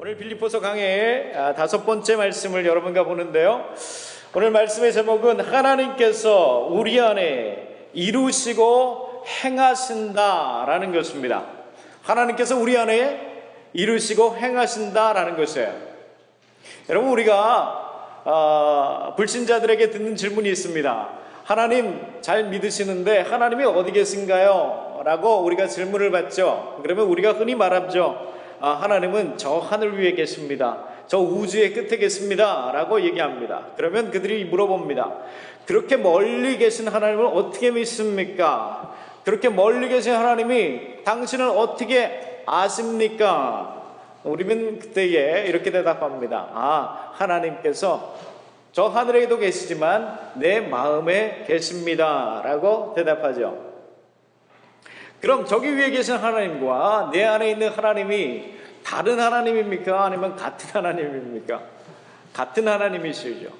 오늘 빌립보서 강해의 5번째 말씀을 여러분과 보는데요. 오늘 말씀의 제목은 하나님께서 우리 안에 이루시고 행하신다라는 것입니다. 하나님께서 우리 안에 이루시고 행하신다라는 것이에요. 여러분, 우리가 불신자들에게 듣는 질문이 있습니다. 하나님 잘 믿으시는데 하나님이 어디 계신가요? 라고 우리가 질문을 받죠. 그러면 우리가 흔히 말하죠. 하나님은 저 하늘 위에 계십니다. 저 우주의 끝에 계십니다. 라고 얘기합니다. 그러면 그들이 물어봅니다. 그렇게 멀리 계신 하나님을 어떻게 믿습니까? 그렇게 멀리 계신 하나님이 당신을 어떻게 아십니까? 우리는 그때에 이렇게 대답합니다. 하나님께서 저 하늘에도 계시지만 내 마음에 계십니다. 라고 대답하죠. 그럼 저기 위에 계신 하나님과 내 안에 있는 하나님이 다른 하나님입니까? 아니면 같은 하나님입니까? 같은 하나님이시죠.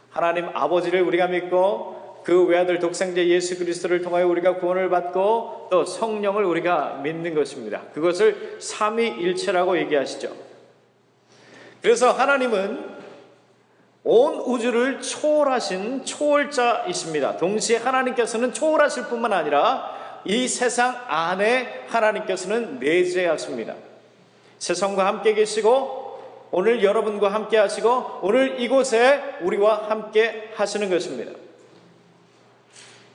하나님 아버지를 우리가 믿고 그 외아들 독생자 예수 그리스도를 통하여 우리가 구원을 받고 또 성령을 우리가 믿는 것입니다. 그것을 삼위일체라고 얘기하시죠. 그래서 하나님은 온 우주를 초월하신 초월자이십니다. 동시에 하나님께서는 초월하실 뿐만 아니라 이 세상 안에 하나님께서는 내재하십니다. 세상과 함께 계시고 오늘 여러분과 함께 하시고 오늘 이곳에 우리와 함께 하시는 것입니다.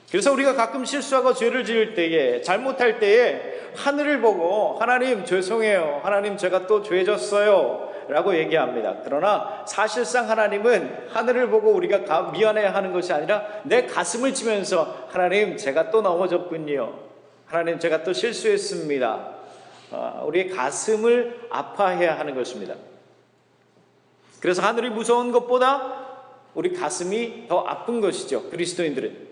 그래서 우리가 가끔 실수하고 죄를 지을 때에, 잘못할 때에 하늘을 보고 하나님 죄송해요, 하나님 제가 또 죄졌어요 라고 얘기합니다. 그러나 사실상 하나님은 하늘을 보고 우리가 미안해야 하는 것이 아니라 내 가슴을 치면서 하나님 제가 또 넘어졌군요, 하나님 제가 또 실수했습니다, 우리의 가슴을 아파해야 하는 것입니다. 그래서 하늘이 무서운 것보다 우리 가슴이 더 아픈 것이죠. 그리스도인들은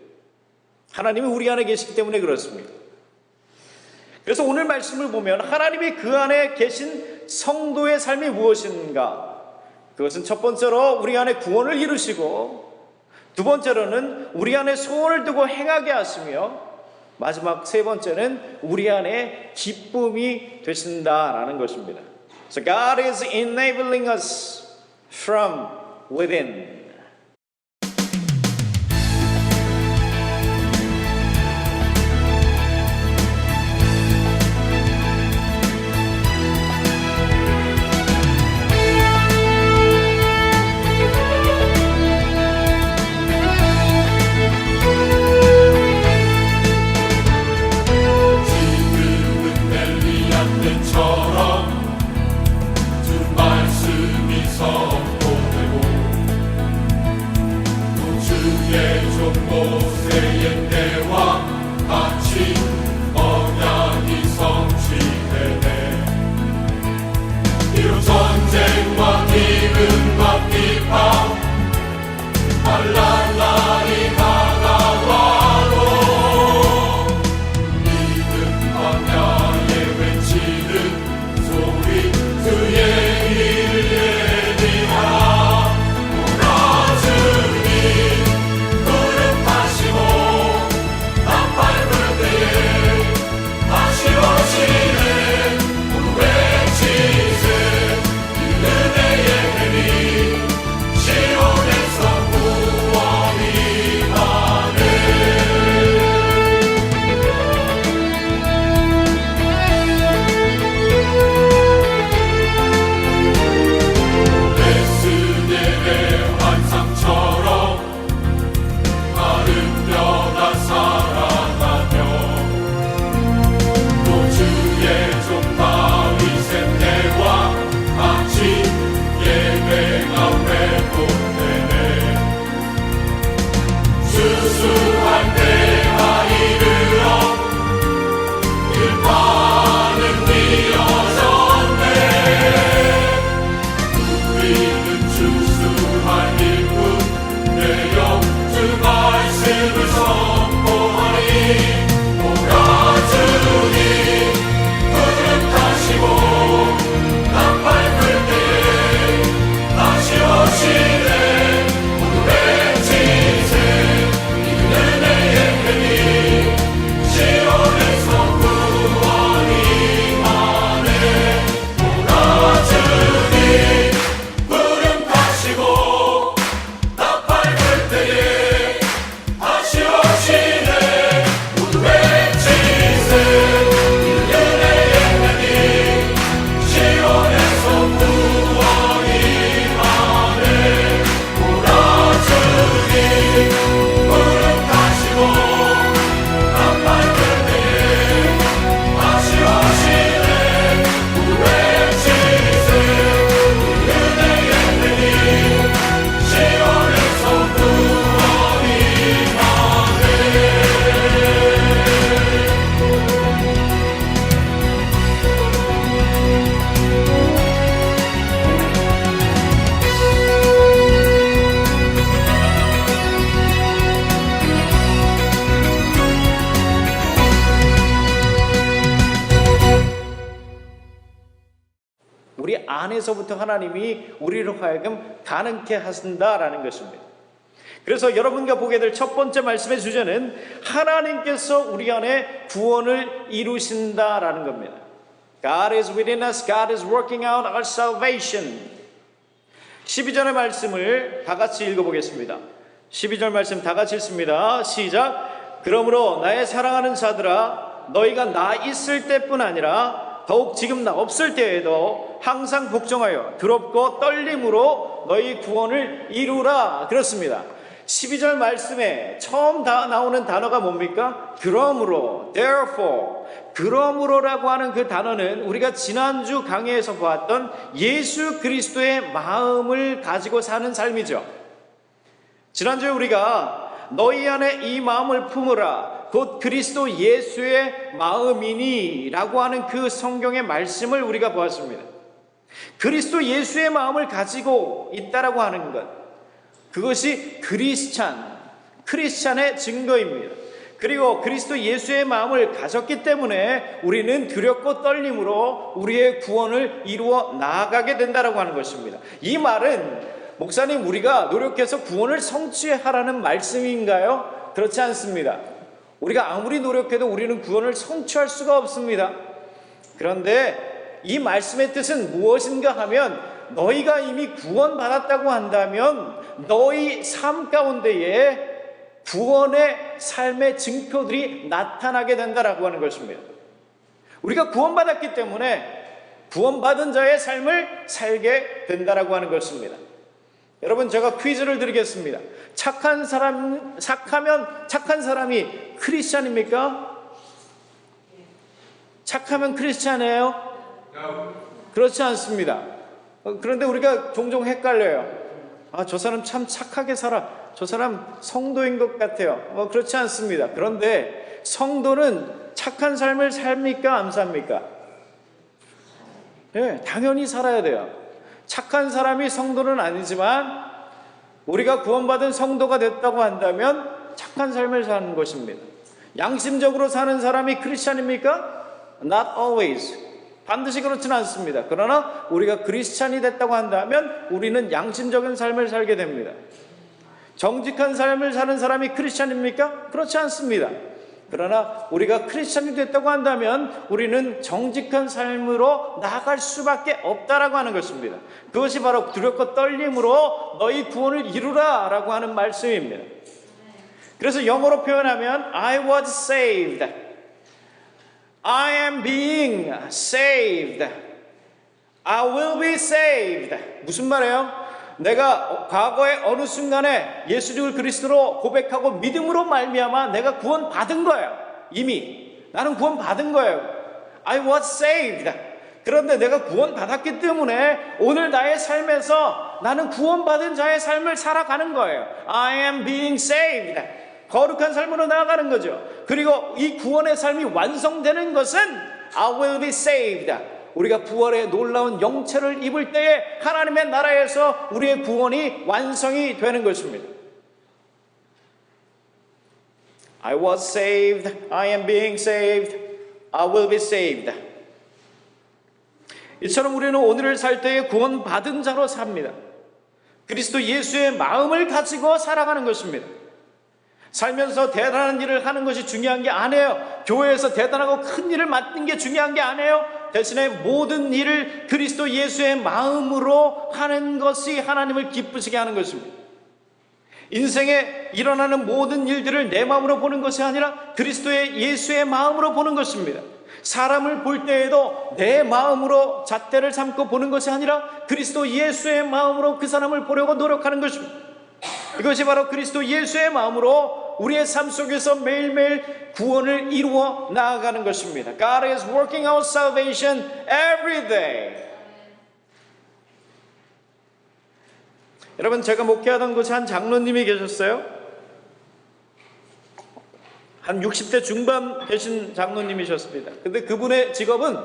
하나님이 우리 안에 계시기 때문에 그렇습니다. 그래서 오늘 말씀을 보면 하나님이 그 안에 계신 성도의 삶이 무엇인가? 그것은 첫 번째로 우리 안에 구원을 이루시고, 두 번째로는 우리 안에 소원을 두고 행하게 하시며, 마지막 세 번째는 우리 안에 기쁨이 되신다라는 것입니다. So God is enabling us from within. 그의 일을 예비하라. 우리 안에서부터 하나님이 우리로 하여금 가능케 하신다라는 것입니다. 그래서 여러분과 보게 될 첫 번째 말씀의 주제는 하나님께서 우리 안에 구원을 이루신다라는 겁니다. God is within us. God is working out our salvation. 12절의 말씀을 다 같이 읽어보겠습니다. 12절 말씀 다 같이 읽습니다. 시작. 그러므로 나의 사랑하는 자들아, 너희가 나 있을 때뿐 아니라 더욱 지금 나 없을 때에도 항상 복종하여 두렵고 떨림으로 너희 구원을 이루라. 그렇습니다. 12절 말씀에 처음 다 나오는 단어가 뭡니까? 그러므로, therefore. 그러므로라고 하는 그 단어는 우리가 지난주 강해에서 보았던 예수 그리스도의 마음을 가지고 사는 삶이죠. 지난주에 우리가 너희 안에 이 마음을 품으라 곧 그리스도 예수의 마음이니 라고 하는 그 성경의 말씀을 우리가 보았습니다. 그리스도 예수의 마음을 가지고 있다라고 하는 것, 그것이 크리스찬의 증거입니다. 그리고 그리스도 예수의 마음을 가졌기 때문에 우리는 두렵고 떨림으로 우리의 구원을 이루어 나아가게 된다라고 하는 것입니다. 이 말은 목사님 우리가 노력해서 구원을 성취하라는 말씀인가요? 그렇지 않습니다. 우리가 아무리 노력해도 우리는 구원을 성취할 수가 없습니다. 그런데 이 말씀의 뜻은 무엇인가 하면 너희가 이미 구원받았다고 한다면 너희 삶 가운데에 구원의 삶의 증표들이 나타나게 된다라고 하는 것입니다. 우리가 구원받았기 때문에 구원받은 자의 삶을 살게 된다라고 하는 것입니다. 여러분, 제가 퀴즈를 드리겠습니다. 착한 사람이 크리스찬입니까? 착하면 크리스찬이에요? 그렇지 않습니다. 그런데 우리가 종종 헷갈려요. 저 사람 참 착하게 살아. 저 사람 성도인 것 같아요. 그렇지 않습니다. 그런데 성도는 착한 삶을 삽니까? 안 삽니까? 네, 당연히 살아야 돼요. 착한 사람이 성도는 아니지만 우리가 구원받은 성도가 됐다고 한다면 착한 삶을 사는 것입니다. 양심적으로 사는 사람이 크리스찬입니까? Not always. 반드시 그렇지는 않습니다. 그러나 우리가 크리스찬이 됐다고 한다면 우리는 양심적인 삶을 살게 됩니다. 정직한 삶을 사는 사람이 크리스찬입니까? 그렇지 않습니다. 그러나 우리가 크리스찬이 됐다고 한다면 우리는 정직한 삶으로 나아갈 수밖에 없다라고 하는 것입니다. 그것이 바로 두렵고 떨림으로 너희 구원을 이루라 라고 하는 말씀입니다. 그래서 영어로 표현하면 I was saved, I am being saved, I will be saved. 무슨 말이에요? 내가 과거의 어느 순간에 예수 그리스도로 고백하고 믿음으로 말미암아 내가 구원받은 거예요. 이미 나는 구원받은 거예요. I was saved. 그런데 내가 구원받았기 때문에 오늘 나의 삶에서 나는 구원받은 자의 삶을 살아가는 거예요. I am being saved. 거룩한 삶으로 나아가는 거죠. 그리고 이 구원의 삶이 완성되는 것은 I will be saved. 우리가 부활의 놀라운 영체를 입을 때에 하나님의 나라에서 우리의 구원이 완성이 되는 것입니다. I was saved, I am being saved, I will be saved. 이처럼 우리는 오늘을 살 때에 구원받은 자로 삽니다. 그리스도 예수의 마음을 가지고 살아가는 것입니다. 살면서 대단한 일을 하는 것이 중요한 게 아니에요. 교회에서 대단하고 큰 일을 맡는 게 중요한 게 아니에요. 대신에 모든 일을 그리스도 예수의 마음으로 하는 것이 하나님을 기쁘시게 하는 것입니다. 인생에 일어나는 모든 일들을 내 마음으로 보는 것이 아니라 그리스도의 예수의 마음으로 보는 것입니다. 사람을 볼 때에도 내 마음으로 잣대를 삼고 보는 것이 아니라 그리스도 예수의 마음으로 그 사람을 보려고 노력하는 것입니다. 이것이 바로 그리스도 예수의 마음으로 우리의 삶 속에서 매일매일 구원을 이루어 나아가는 것입니다. God is working out salvation every day. 여러분, 제가 목회하던 곳에 한 장로님이 계셨어요. 한 60대 중반 되신 장로님이셨습니다. 근데 그분의 직업은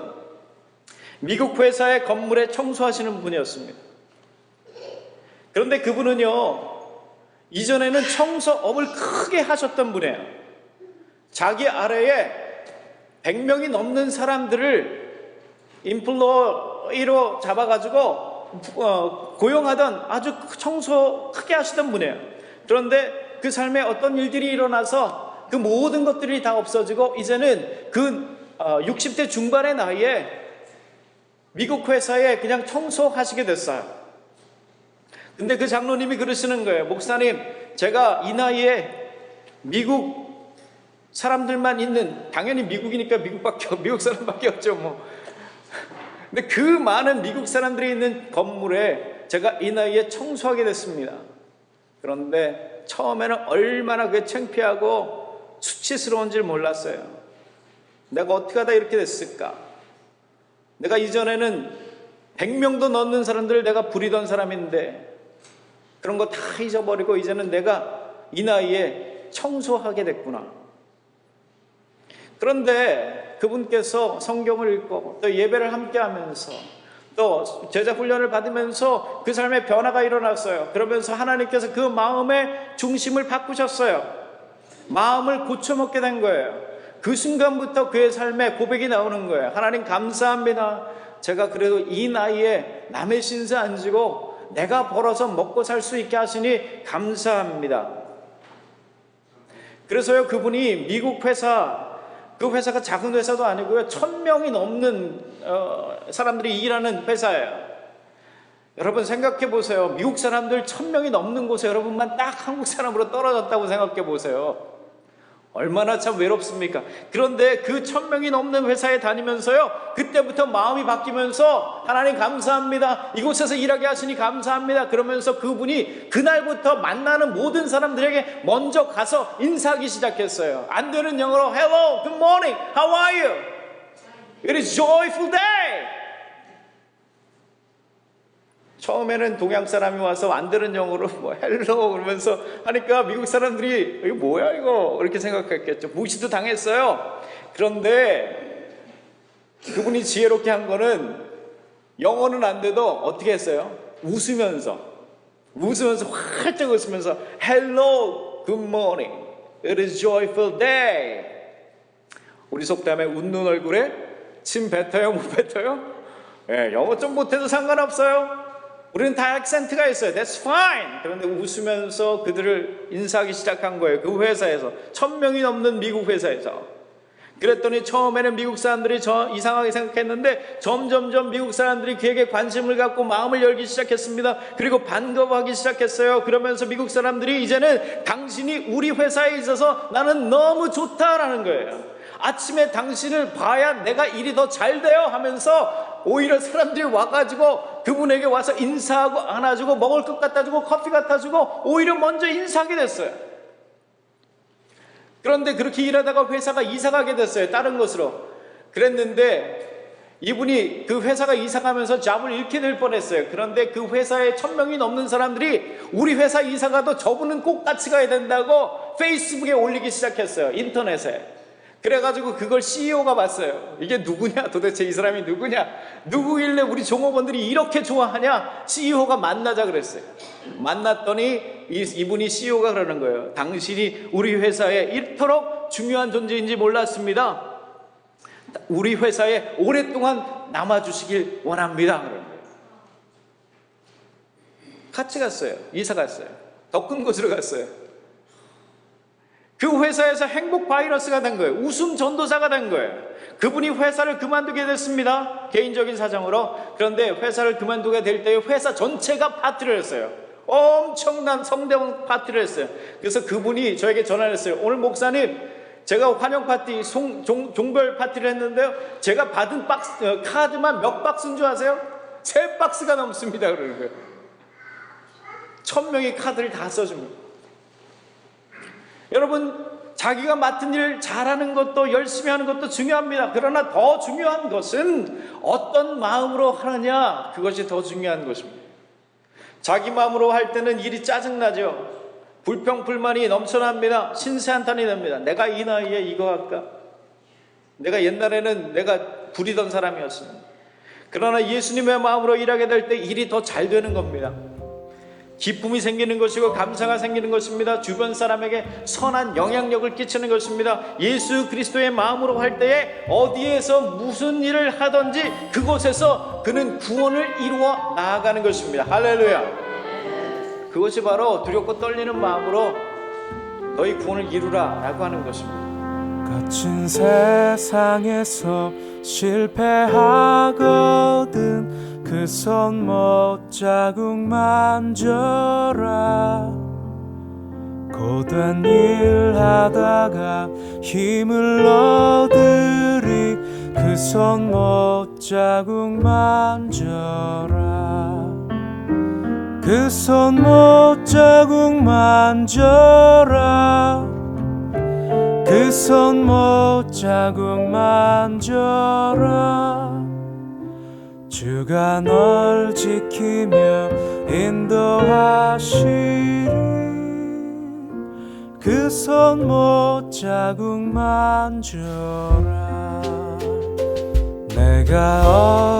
미국 회사의 건물에 청소하시는 분이었습니다. 그런데 그분은요, 이전에는 청소업을 크게 하셨던 분이에요. 자기 아래에 100명이 넘는 사람들을 로 잡아가지고 고용하던 아주 청소 크게 하시던 분이에요. 그런데 그 삶에 어떤 일들이 일어나서 그 모든 것들이 다 없어지고 이제는 그 60대 중반의 나이에 미국 회사에 그냥 청소하시게 됐어요. 근데 그 장로님이 그러시는 거예요. 목사님, 제가 이 나이에 미국 사람들만 있는, 당연히 미국이니까 미국 사람밖에 없죠 뭐. 근데 그 많은 미국 사람들이 있는 건물에 제가 이 나이에 청소하게 됐습니다. 그런데 처음에는 얼마나 그게 창피하고 수치스러운지 몰랐어요. 내가 어떻게 하다 이렇게 됐을까? 내가 이전에는 100명도 넘는 사람들을 내가 부리던 사람인데 그런 거 다 잊어버리고 이제는 내가 이 나이에 청소하게 됐구나. 그런데 그분께서 성경을 읽고 또 예배를 함께 하면서 또 제자 훈련을 받으면서 그 삶에 변화가 일어났어요. 그러면서 하나님께서 그 마음의 중심을 바꾸셨어요. 마음을 고쳐먹게 된 거예요. 그 순간부터 그의 삶에 고백이 나오는 거예요. 하나님 감사합니다. 제가 그래도 이 나이에 남의 신세 안 지고 내가 벌어서 먹고 살 수 있게 하시니 감사합니다. 그래서요, 그분이 미국 회사, 그 회사가 작은 회사도 아니고요, 1000명이 넘는 사람들이 일하는 회사예요. 여러분 생각해 보세요. 미국 사람들 1000명이 넘는 곳에 여러분만 딱 한국 사람으로 떨어졌다고 생각해 보세요. 얼마나 참 외롭습니까? 그런데 그 1000명이 넘는 회사에 다니면서요, 그때부터 마음이 바뀌면서 하나님 감사합니다. 이곳에서 일하게 하시니 감사합니다. 그러면서 그분이 그날부터 만나는 모든 사람들에게 먼저 가서 인사하기 시작했어요. 안 되는 영어로 Hello, good morning, how are you? It is joyful day. 처음에는 동양 사람이 와서 안 되는 영어로 뭐 헬로 그러면서 하니까 미국 사람들이 이거 뭐야 이거 이렇게 생각했겠죠. 무시도 당했어요. 그런데 그분이 지혜롭게 한 거는 영어는 안 돼도 어떻게 했어요? 웃으면서 활짝 웃으면서 Hello, good morning, it is joyful day. 우리 속담에 웃는 얼굴에 침 뱉어요 못 뱉어요? 예, 영어 좀 못해도 상관없어요. 우리는 다 액센트가 있어요. That's fine. 그런데 웃으면서 그들을 인사하기 시작한 거예요. 그 회사에서 1000명이 넘는 미국 회사에서. 그랬더니 처음에는 미국 사람들이 이상하게 생각했는데 점점점 미국 사람들이 그에게 관심을 갖고 마음을 열기 시작했습니다. 그리고 반가워하기 시작했어요. 그러면서 미국 사람들이 이제는 당신이 우리 회사에 있어서 나는 너무 좋다라는 거예요. 아침에 당신을 봐야 내가 일이 더 잘 돼요 하면서 오히려 사람들이 와가지고 그분에게 와서 인사하고 안아주고 먹을 것 갖다 주고 커피 갖다 주고 오히려 먼저 인사하게 됐어요. 그런데 그렇게 일하다가 회사가 이사가게 됐어요. 다른 곳으로. 그랬는데 이분이 그 회사가 이사가면서 잡을 잃게 될 뻔했어요. 그런데 그 회사에 1000명이 넘는 사람들이 우리 회사 이사가도 저분은 꼭 같이 가야 된다고 페이스북에 올리기 시작했어요. 인터넷에. 그래가지고 그걸 CEO가 봤어요. 이게 누구냐? 도대체 이 사람이 누구냐? 누구길래 우리 종업원들이 이렇게 좋아하냐? CEO가 만나자 그랬어요. 만났더니 이분이 CEO가 그러는 거예요. 당신이 우리 회사에 이토록 중요한 존재인지 몰랐습니다. 우리 회사에 오랫동안 남아주시길 원합니다. 그러는 거예요. 같이 갔어요. 이사 갔어요. 더 큰 곳으로 갔어요. 그 회사에서 행복 바이러스가 된 거예요. 웃음 전도사가 된 거예요. 그분이 회사를 그만두게 됐습니다. 개인적인 사정으로. 그런데 회사를 그만두게 될 때 회사 전체가 파티를 했어요. 엄청난 성대모사 파티를 했어요. 그래서 그분이 저에게 전화를 했어요. 오늘 목사님, 제가 환영 파티, 종별 파티를 했는데요. 제가 받은 카드만 몇 박스인 줄 아세요? 3박스가 넘습니다. 그러는 거예요. 1000명이 카드를 다 써줍니다. 여러분, 자기가 맡은 일 잘하는 것도 열심히 하는 것도 중요합니다. 그러나 더 중요한 것은 어떤 마음으로 하느냐, 그것이 더 중요한 것입니다. 자기 마음으로 할 때는 일이 짜증나죠. 불평불만이 넘쳐납니다. 신세한탄이 됩니다. 내가 이 나이에 이거 할까? 내가 옛날에는 내가 부리던 사람이었습니다. 그러나 예수님의 마음으로 일하게 될 때 일이 더 잘 되는 겁니다. 기쁨이 생기는 것이고 감사가 생기는 것입니다. 주변 사람에게 선한 영향력을 끼치는 것입니다. 예수 그리스도의 마음으로 할 때에 어디에서 무슨 일을 하든지 그곳에서 그는 구원을 이루어 나아가는 것입니다. 할렐루야. 그것이 바로 두렵고 떨리는 마음으로 너희 구원을 이루라 라고 하는 것입니다. 거친 세상에서 실패하거든 그 손 못 자국 만져라. 고된 일 하다가 힘을 얻으리 그 손 못 자국 만져라. 그 손 못 자국 만져라. 그 손 못 자국 만져라. 주가 널 지키며 인도하시리. 그 손 못 자국 만져라. 내가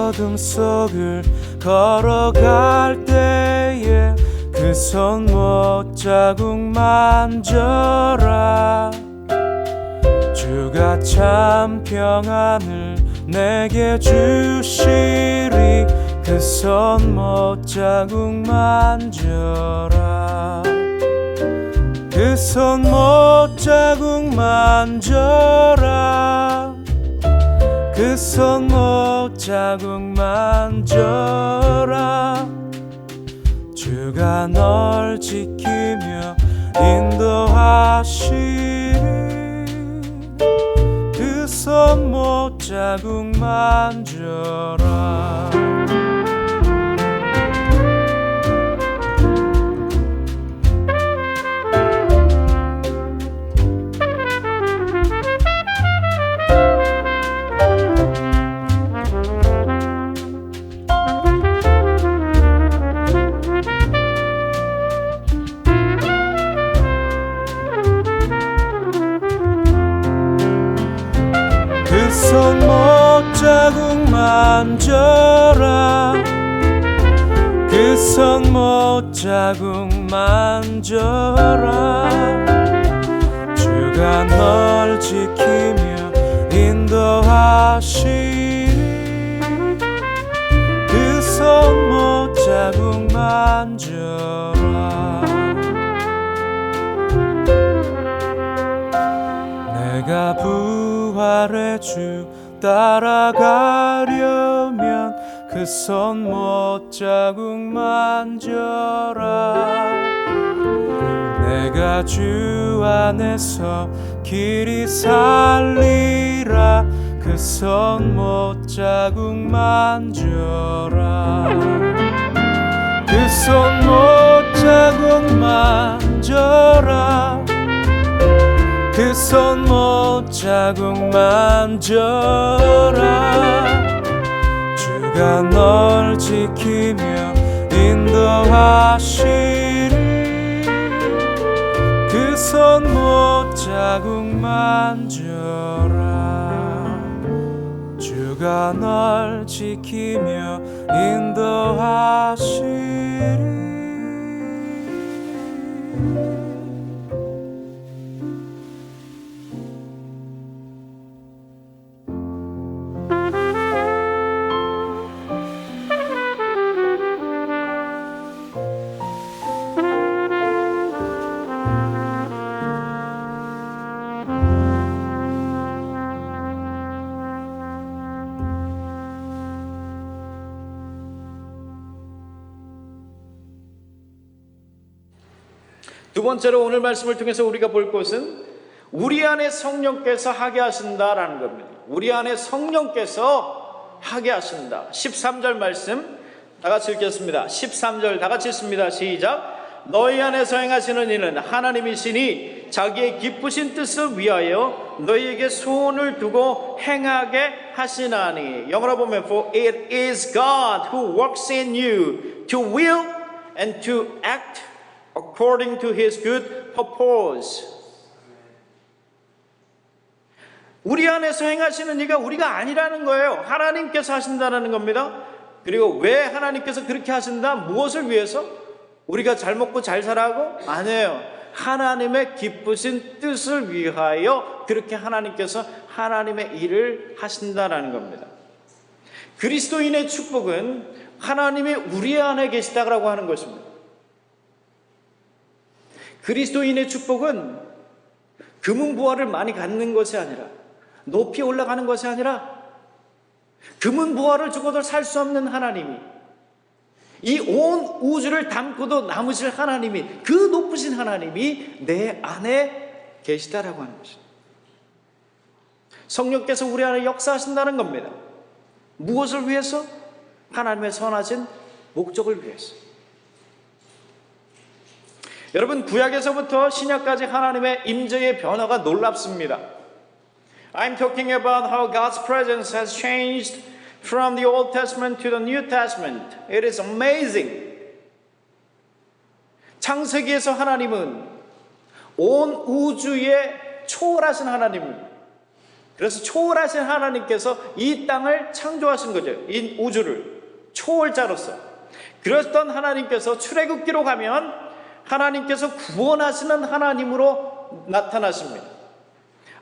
어둠 속을 걸어갈 때에 그 손 못 자국 만져라. 주가 참 평안을 내게 주시리. 그 손 못 자국 만져라. 그 손 못 자국 만져라. 그 손 못 자국 만져라. 주가 널 지키며 인도하시리. 그 손 못 자국 만져라. 그 손 못 자국 만져라. 그 손 못 자국 만져라. 주가 널 지키며 인도하시리. 그 손 못 자국 만져라. 내가 부활의 주 따라가려면 그 손 못 자국 만져라. 내가 주 안에서 길이 살리라. 그 손 못 자국 만져라. 그 손 못 자국 만져라. 그 손 못 자국 만져라. 주가 널 지키며 인도하시리. 그 손 못 자국 만져라. 주가 널 지키며 인도하시리. 두 번째로 오늘 말씀을 통해서 우리가 볼 것은 우리 안에 성령께서 하게 하신다라는 겁니다. 우리 안에 성령께서 하게 하신다. 13절 말씀 다 같이 읽겠습니다. 13절 다 같이 읽습니다. 시작. 너희 안에서 행하시는 이는 하나님이시니 자기의 기쁘신 뜻을 위하여 너희에게 소원을 두고 행하게 하시나니. 영어로 보면 For it is God who works in you to will and to act according to His good purpose. 우리 안에서 행하시는 이가 우리가 아니라는 거예요. 하나님께서 하신다는 겁니다. 그리고 왜 하나님께서 그렇게 하신다? 무엇을 위해서? 우리가 잘 먹고 잘 살아고? 아니에요. 하나님의 기쁘신 뜻을 위하여 그렇게 하나님께서 하나님의 일을 하신다라는 겁니다. 그리스도인의 축복은 하나님이 우리 안에 계시다라고 하는 것입니다. 그리스도인의 축복은 금은 부활을 많이 갖는 것이 아니라, 높이 올라가는 것이 아니라, 금은 부활을 주고도 살 수 없는 하나님이, 이 온 우주를 담고도 남으실 하나님이, 그 높으신 하나님이 내 안에 계시다라고 하는 것입니다. 성령께서 우리 안에 역사하신다는 겁니다. 무엇을 위해서? 하나님의 선하신 목적을 위해서. 여러분, 구약에서부터 신약까지 하나님의 임재의 변화가 놀랍습니다. I'm talking about how God's presence has changed from the Old Testament to the New Testament. It is amazing. 창세기에서 하나님은 온 우주에 초월하신 하나님입니다. 그래서 초월하신 하나님께서 이 땅을 창조하신 거죠. 이 우주를 초월자로서. 그랬던 하나님께서 출애굽기로 가면 하나님께서 구원하시는 하나님으로 나타나십니다.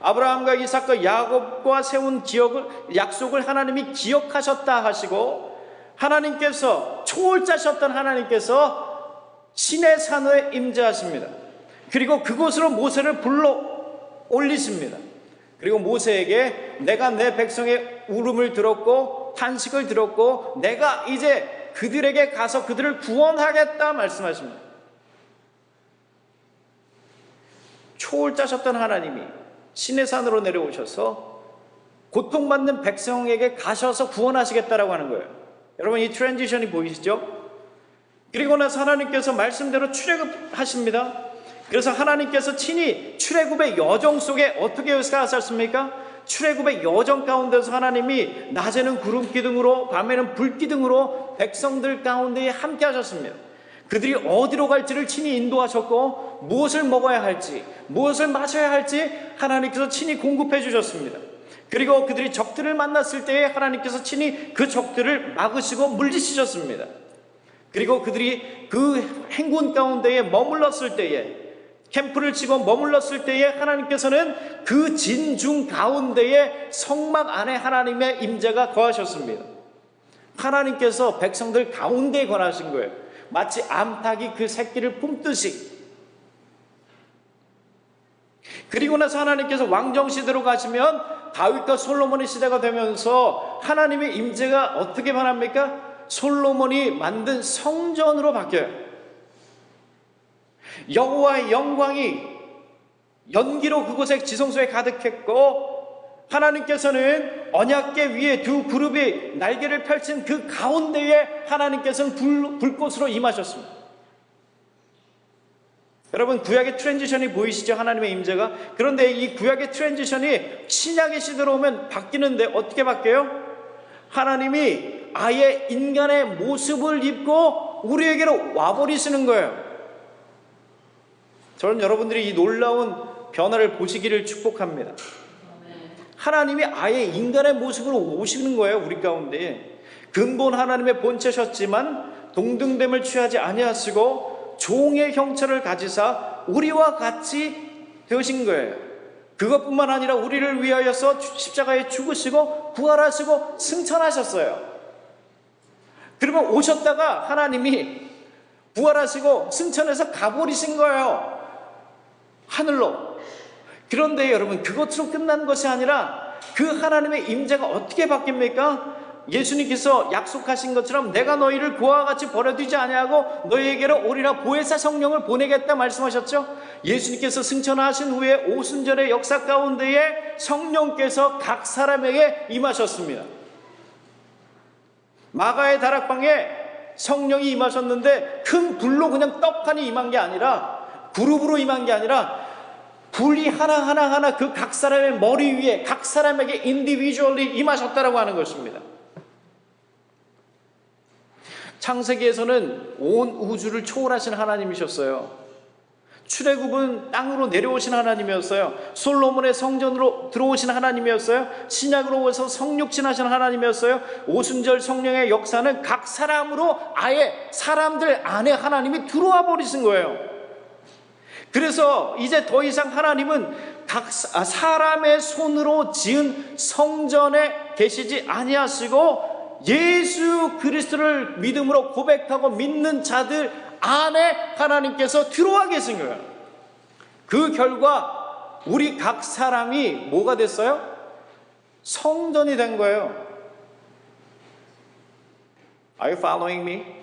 아브라함과 이삭과 야곱과 세운 약속을 하나님이 기억하셨다 하시고, 하나님께서 초월자셨던 하나님께서 신의 산에 임재하십니다. 그리고 그곳으로 모세를 불러 올리십니다. 그리고 모세에게 내가 내 백성의 울음을 들었고 탄식을 들었고 내가 이제 그들에게 가서 그들을 구원하겠다 말씀하십니다. 초월자셨던 하나님이 신의 산으로 내려오셔서 고통받는 백성에게 가셔서 구원하시겠다라고 하는 거예요. 여러분, 이 트랜지션이 보이시죠? 그리고 나서 하나님께서 말씀대로 출애굽하십니다. 그래서 하나님께서 친히 출애굽의 여정 속에 어떻게 역사하셨습니까? 출애굽의 여정 가운데서 하나님이 낮에는 구름 기둥으로 밤에는 불 기둥으로 백성들 가운데 함께 하셨습니다. 그들이 어디로 갈지를 친히 인도하셨고 무엇을 먹어야 할지 무엇을 마셔야 할지 하나님께서 친히 공급해 주셨습니다. 그리고 그들이 적들을 만났을 때에 하나님께서 친히 그 적들을 막으시고 물리치셨습니다. 그리고 그들이 그 행군 가운데에 머물렀을 때에, 캠프를 치고 머물렀을 때에 하나님께서는 그 진중 가운데에 성막 안에 하나님의 임재가 거하셨습니다. 하나님께서 백성들 가운데에 거하신 거예요. 마치 암탉이 그 새끼를 품듯이. 그리고 나서 하나님께서 왕정시대로 가시면 다윗과 솔로몬의 시대가 되면서 하나님의 임재가 어떻게 변합니까? 솔로몬이 만든 성전으로 바뀌어요. 여호와의 영광이 연기로 그곳에 지성소에 가득했고, 하나님께서는 언약궤 위에 두 그룹이 날개를 펼친 그 가운데에 하나님께서는 불꽃으로 임하셨습니다. 여러분, 구약의 트랜지션이 보이시죠? 하나님의 임재가. 그런데 이 구약의 트랜지션이 신약의 시대로 오면 바뀌는데 어떻게 바뀌어요? 하나님이 아예 인간의 모습을 입고 우리에게로 와버리시는 거예요. 저는 여러분들이 이 놀라운 변화를 보시기를 축복합니다. 하나님이 아예 인간의 모습으로 오시는 거예요. 우리 가운데 근본 하나님의 본체셨지만 동등됨을 취하지 아니하시고 종의 형체를 가지사 우리와 같이 되신 거예요. 그것뿐만 아니라 우리를 위하여서 십자가에 죽으시고 부활하시고 승천하셨어요. 그리고 오셨다가 하나님이 부활하시고 승천해서 가버리신 거예요, 하늘로. 그런데 여러분, 그것으로 끝난 것이 아니라 그 하나님의 임재가 어떻게 바뀝니까? 예수님께서 약속하신 것처럼 내가 너희를 그와 같이 버려두지 아니하고 너희에게로 오리라 보혜사 성령을 보내겠다 말씀하셨죠. 예수님께서 승천하신 후에 오순절의 역사 가운데에 성령께서 각 사람에게 임하셨습니다. 마가의 다락방에 성령이 임하셨는데 큰 불로 그냥 떡하니 임한 게 아니라, 그룹으로 임한 게 아니라 불이 하나하나 그 각 사람의 머리 위에 각 사람에게 인디비주얼리 임하셨다라고 하는 것입니다. 창세기에서는 온 우주를 초월하신 하나님이셨어요. 출애굽은 땅으로 내려오신 하나님이었어요. 솔로몬의 성전으로 들어오신 하나님이었어요. 신약으로 오셔서 성육신하신 하나님이었어요. 오순절 성령의 역사는 각 사람으로 아예 사람들 안에 하나님이 들어와 버리신 거예요. 그래서 이제 더 이상 하나님은 각 사람의 손으로 지은 성전에 계시지 아니하시고 예수 그리스도를 믿음으로 고백하고 믿는 자들 안에 하나님께서 들어와 계신 거예요. 그 결과 우리 각 사람이 뭐가 됐어요? 성전이 된 거예요. Are you following me?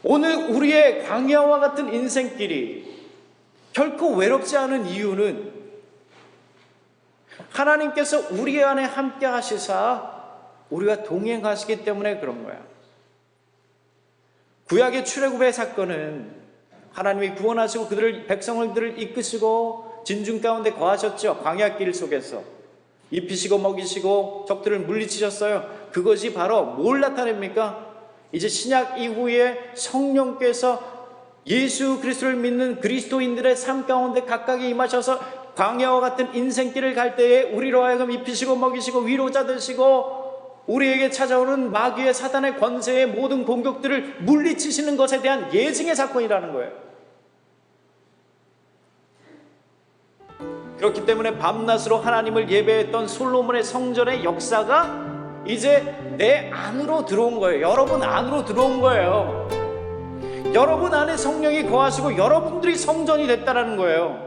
오늘 우리의 광야와 같은 인생길이 결코 외롭지 않은 이유는 하나님께서 우리 안에 함께 하시사 우리가 동행하시기 때문에 그런 거야. 구약의 출애굽의 사건은 하나님이 구원하시고 백성들을 이끄시고 진중 가운데 거하셨죠. 광야길 속에서 입히시고 먹이시고 적들을 물리치셨어요. 그것이 바로 뭘 나타냅니까? 이제 신약 이후에 성령께서 예수 그리스도를 믿는 그리스도인들의 삶 가운데 각각이 임하셔서 광야와 같은 인생길을 갈 때에 우리로 하여금 입히시고 먹이시고 위로자 되시고 우리에게 찾아오는 마귀의 사단의 권세의 모든 공격들을 물리치시는 것에 대한 예증의 사건이라는 거예요. 그렇기 때문에 밤낮으로 하나님을 예배했던 솔로몬의 성전의 역사가 이제 내 안으로 들어온 거예요. 여러분 안으로 들어온 거예요. 여러분 안에 성령이 거하시고 여러분들이 성전이 됐다는 거예요.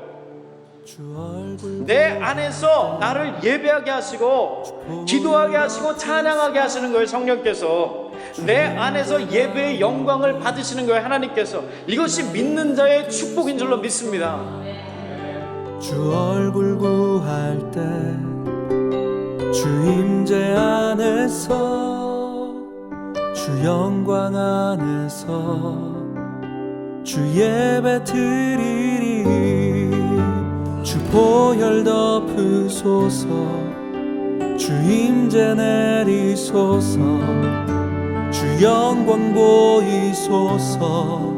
내 안에서 나를 예배하게 하시고 기도하게 하시고 찬양하게 하시는 거예요. 성령께서 내 안에서 예배의 영광을 받으시는 거예요. 하나님께서. 이것이 믿는 자의 축복인 줄로 믿습니다. 주 얼굴 구할 때 주 임재 안에서 주 영광 안에서 주 예배 드리리. 주 보혈 덮으소서 주 임재 내리소서 주 영광 보이소서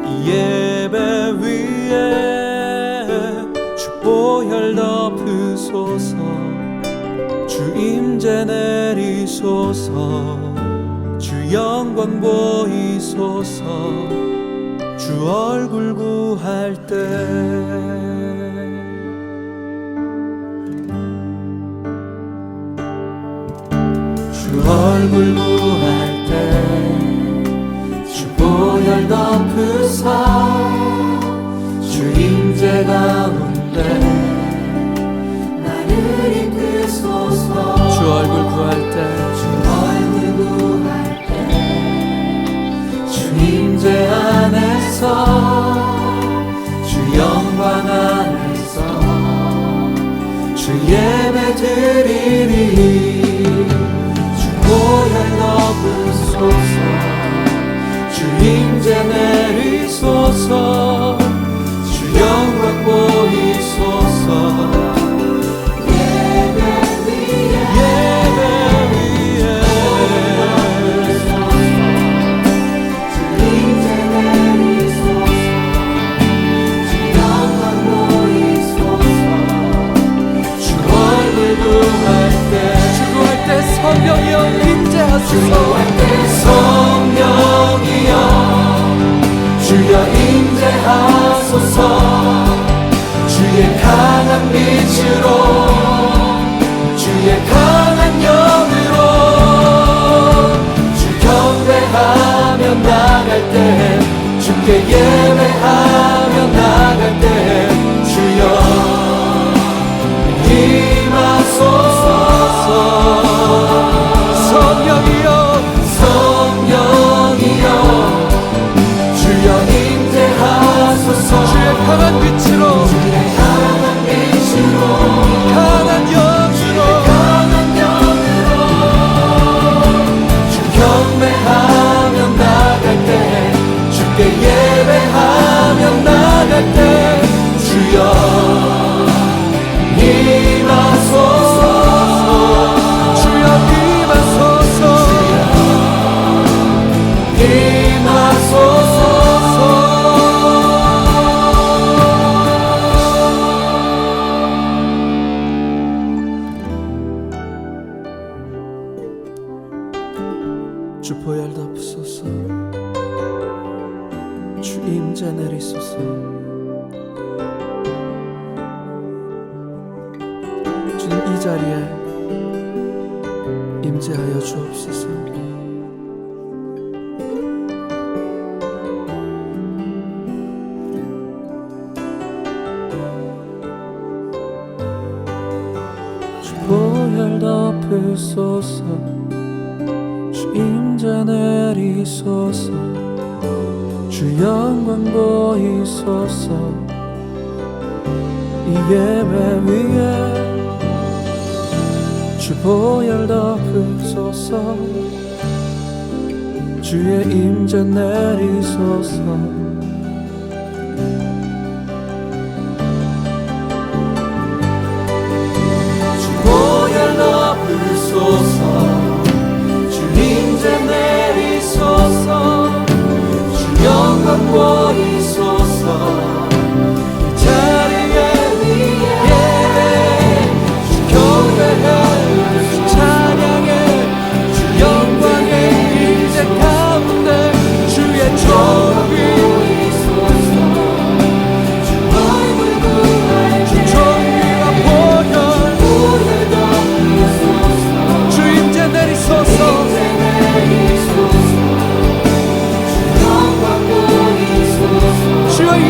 이 예배 위에 주 보혈 덮으소서 주 임재 내리소서 주 영광 보이소서 주 얼굴 구할 때 주 얼굴 구할 때 주 보혈 덮으사 주 임재 가운데 나를 이끄소서 주 얼굴 구할 때 주 얼굴 구할 때 주 임재 안에서 주 영광 안에서 주 예배 드리리. 보혈 덮으소서 주 임재 내리소서 주 영광 보이소서 예배 위에 주 임재 내리소서 주 영광 보이소서 주 얼굴 구할 때 성령이여 임재하소서 성령이여 주여 임재하소서 주의 강한 빛으로 주의 강한 영으로 주 경배하며 나갈 때 주께 예배하며 나갈 때 주여 임하소서 성령이여 주여 임재하소서 주의 강한 빛으로 강한 영으로 주 경배하며 나갈 때 주께 예배하며 주 보혈 덮으소서. 주 임재 내리소서. 주님 이 자리에 임재하여 주옵소서. 주 보혈 덮으소서. 주 임재 내리소서. 주 영광 보이소서. 이 예배 위에 주 보혈 덮으소서. 주의 임재 내리소서. 주 보혈 덮으소서. 주 임재 내리소서. 주 영광 보이소서. 이 자리에 위에 주 교회가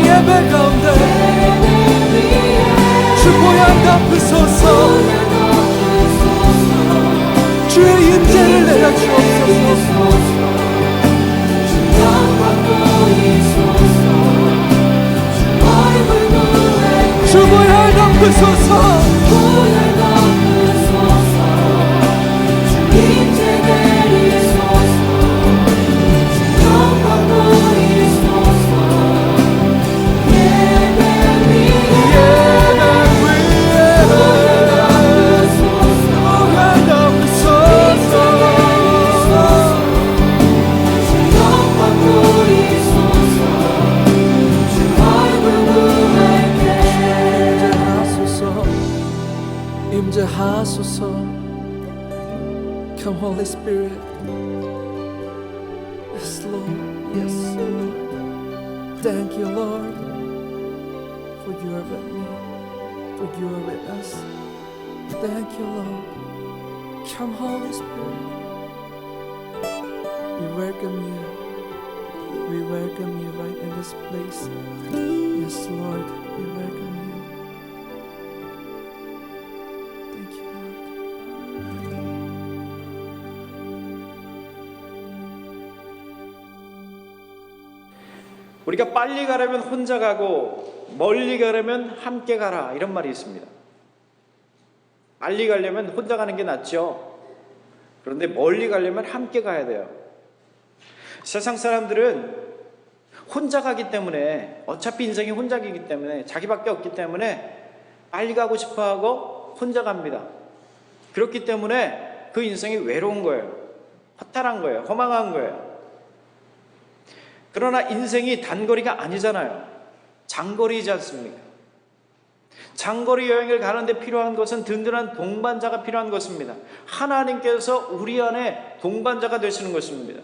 예배 가운데 주 보혈 덮으소서. 주의 임재를 내려주옵소서. 주 보혈 덮으소서. 주 임재 내리소서. 주 영광 보이소서. 임재하소서. Come Holy Spirit. Yes Lord, yes Lord. Thank you Lord, for you are with me, for you are with us. Thank you Lord. Come Holy Spirit. We welcome you. We welcome you right in this place. Yes Lord, we welcome you. 우리가 빨리 가려면 혼자 가고 멀리 가려면 함께 가라, 이런 말이 있습니다. 빨리 가려면 혼자 가는 게 낫죠. 그런데 멀리 가려면 함께 가야 돼요. 세상 사람들은 혼자 가기 때문에, 어차피 인생이 혼자이기 때문에, 자기밖에 없기 때문에 빨리 가고 싶어하고 혼자 갑니다. 그렇기 때문에 그 인생이 외로운 거예요. 허탈한 거예요. 허망한 거예요. 그러나 인생이 단거리가 아니잖아요. 장거리이지 않습니까? 장거리 여행을 가는데 필요한 것은 든든한 동반자가 필요한 것입니다. 하나님께서 우리 안에 동반자가 되시는 것입니다.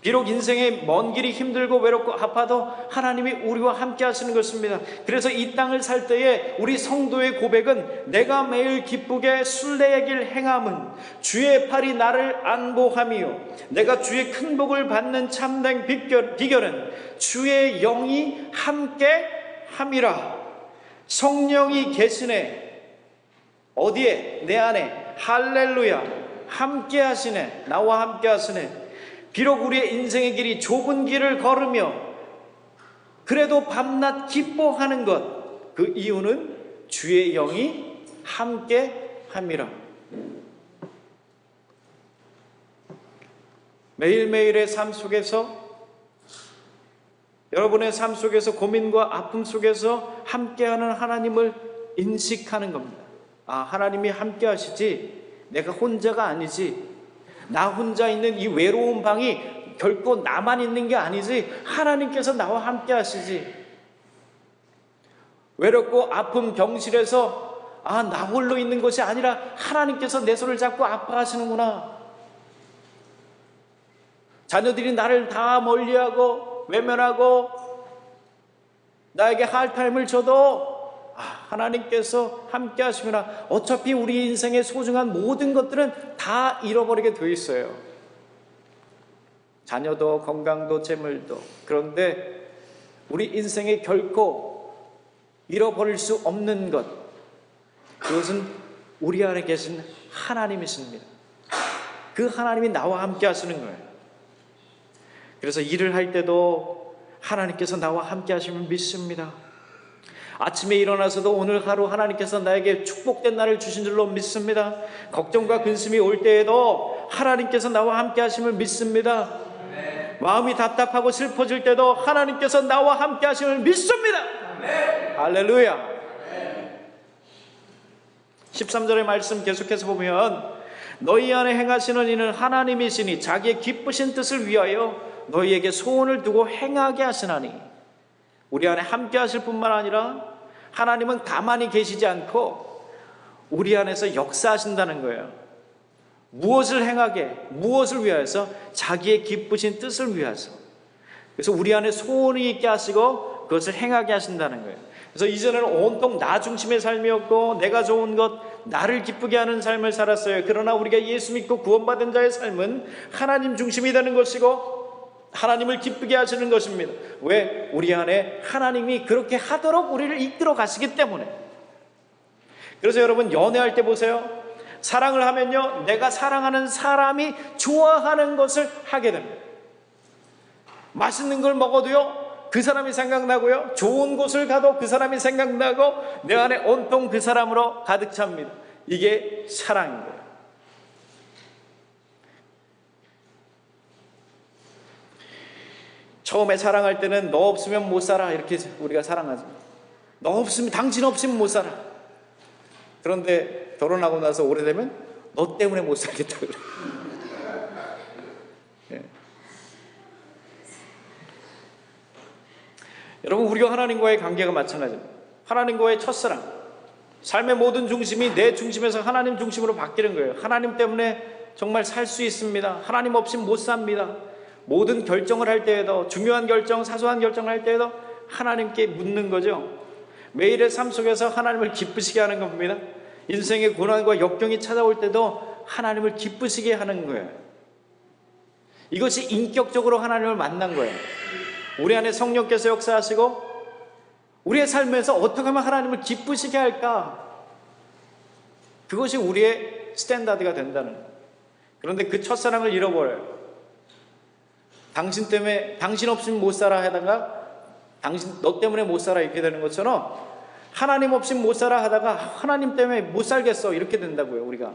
비록 인생의 먼 길이 힘들고 외롭고 아파도 하나님이 우리와 함께 하시는 것입니다. 그래서 이 땅을 살 때에 우리 성도의 고백은, 내가 매일 기쁘게 순례의 길 행함은 주의 팔이 나를 안보함이요, 내가 주의 큰 복을 받는 참된 비결은 주의 영이 함께 함이라. 성령이 계시네. 어디에? 내 안에. 할렐루야. 함께 하시네. 나와 함께 하시네. 비록 우리의 인생의 길이 좁은 길을 걸으며 그래도 밤낮 기뻐하는 것, 그 이유는 주의 영이 함께 함이라. 매일매일의 삶 속에서, 여러분의 삶 속에서, 고민과 아픔 속에서 함께하는 하나님을 인식하는 겁니다. 아, 하나님이 함께 하시지, 내가 혼자가 아니지, 나 혼자 있는 이 외로운 방이 결코 나만 있는 게 아니지, 하나님께서 나와 함께 하시지. 외롭고 아픔 병실에서 아, 나 홀로 있는 것이 아니라 하나님께서 내 손을 잡고 아파하시는구나. 자녀들이 나를 다 멀리하고 외면하고 나에게 할타임을 줘도 하나님께서 함께 하시구나. 어차피 우리 인생의 소중한 모든 것들은 다 잃어버리게 돼 있어요. 자녀도 건강도 재물도. 그런데 우리 인생에 결코 잃어버릴 수 없는 것, 그것은 우리 안에 계신 하나님이십니다. 그 하나님이 나와 함께 하시는 거예요. 그래서 일을 할 때도 하나님께서 나와 함께 하시면 믿습니다. 아침에 일어나서도 오늘 하루 하나님께서 나에게 축복된 날을 주신 줄로 믿습니다. 걱정과 근심이 올 때에도 하나님께서 나와 함께 하심을 믿습니다. 마음이 답답하고 슬퍼질 때도 하나님께서 나와 함께 하심을 믿습니다. 할렐루야. 13절의 말씀 계속해서 보면 너희 안에 행하시는 이는 하나님이시니 자기의 기쁘신 뜻을 위하여 너희에게 소원을 두고 행하게 하시나니. 우리 안에 함께 하실 뿐만 아니라 하나님은 가만히 계시지 않고 우리 안에서 역사하신다는 거예요. 무엇을 행하게, 무엇을 위하여서? 자기의 기쁘신 뜻을 위해서. 그래서 우리 안에 소원이 있게 하시고 그것을 행하게 하신다는 거예요. 그래서 이전에는 온통 나 중심의 삶이었고 내가 좋은 것, 나를 기쁘게 하는 삶을 살았어요. 그러나 우리가 예수 믿고 구원받은 자의 삶은 하나님 중심이 되는 것이고 하나님을 기쁘게 하시는 것입니다. 왜? 우리 안에 하나님이 그렇게 하도록 우리를 이끌어 가시기 때문에. 그래서 여러분 연애할 때 보세요. 사랑을 하면요, 내가 사랑하는 사람이 좋아하는 것을 하게 됩니다. 맛있는 걸 먹어도요, 그 사람이 생각나고요, 좋은 곳을 가도 그 사람이 생각나고 내 안에 온통 그 사람으로 가득 찹니다. 이게 사랑인 거예요. 처음에 사랑할 때는 너 없으면 못 살아 이렇게 우리가 사랑하죠. 너 없으면, 당신 없으면 못 살아. 그런데 결혼하고 나서 오래되면 너 때문에 못 살겠다 그래. 예. 여러분, 우리가 하나님과의 관계가 마찬가지입니다. 하나님과의 첫사랑, 삶의 모든 중심이 내 중심에서 하나님 중심으로 바뀌는 거예요. 하나님 때문에 정말 살 수 있습니다. 하나님 없이 못 삽니다. 모든 결정을 할 때에도, 중요한 결정, 사소한 결정을 할 때에도 하나님께 묻는 거죠. 매일의 삶 속에서 하나님을 기쁘시게 하는 겁니다. 인생의 고난과 역경이 찾아올 때도 하나님을 기쁘시게 하는 거예요. 이것이 인격적으로 하나님을 만난 거예요. 우리 안에 성령께서 역사하시고 우리의 삶에서 어떻게 하면 하나님을 기쁘시게 할까? 그것이 우리의 스탠다드가 된다는 거예요. 그런데 그 첫사랑을 잃어버려요. 당신 때문에, 당신 없으면 못 살아 하다가 너 때문에 못 살아 이렇게 되는 것처럼 하나님 없이 못 살아 하다가 하나님 때문에 못 살겠어 이렇게 된다고요. 우리가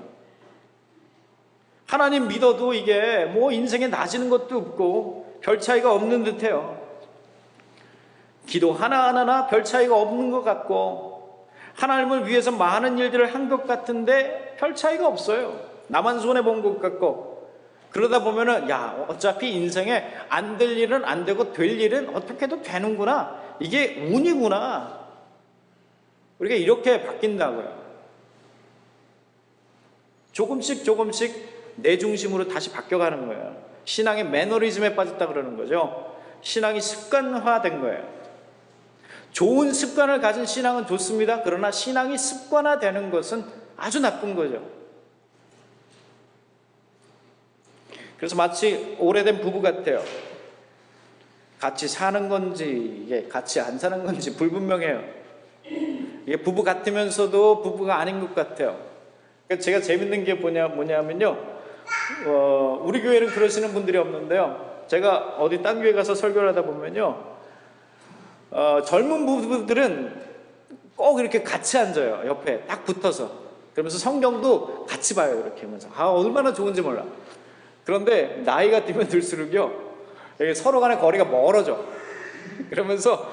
하나님 믿어도 이게 뭐 인생에 나아지는 것도 없고 별 차이가 없는 듯해요. 기도 하나하나 별 차이가 없는 것 같고 하나님을 위해서 많은 일들을 한 것 같은데 별 차이가 없어요. 나만 손해본 것 같고. 그러다 보면은 야, 어차피 인생에 안 될 일은 안 되고 될 일은 어떻게 해도 되는구나, 이게 운이구나, 우리가 이렇게 바뀐다고요. 조금씩 내 중심으로 다시 바뀌어가는 거예요. 신앙의 매너리즘에 빠졌다 그러는 거죠. 신앙이 습관화된 거예요. 좋은 습관을 가진 신앙은 좋습니다. 그러나 신앙이 습관화되는 것은 아주 나쁜 거죠. 그래서 마치 오래된 부부 같아요. 같이 사는 건지 이게 같이 안 사는 건지 불분명해요. 이게 부부 같으면서도 부부가 아닌 것 같아요. 그러니까 제가 재밌는 게 뭐냐면요, 우리 교회는 그러시는 분들이 없는데요, 제가 어디 딴 교회 가서 설교를 하다 보면요, 젊은 부부들은 꼭 이렇게 같이 앉아요. 옆에 딱 붙어서. 그러면서 성경도 같이 봐요. 이렇게 하면서 얼마나 좋은지 몰라. 그런데 나이가 들면 들수록요, 서로 간의 거리가 멀어져. 그러면서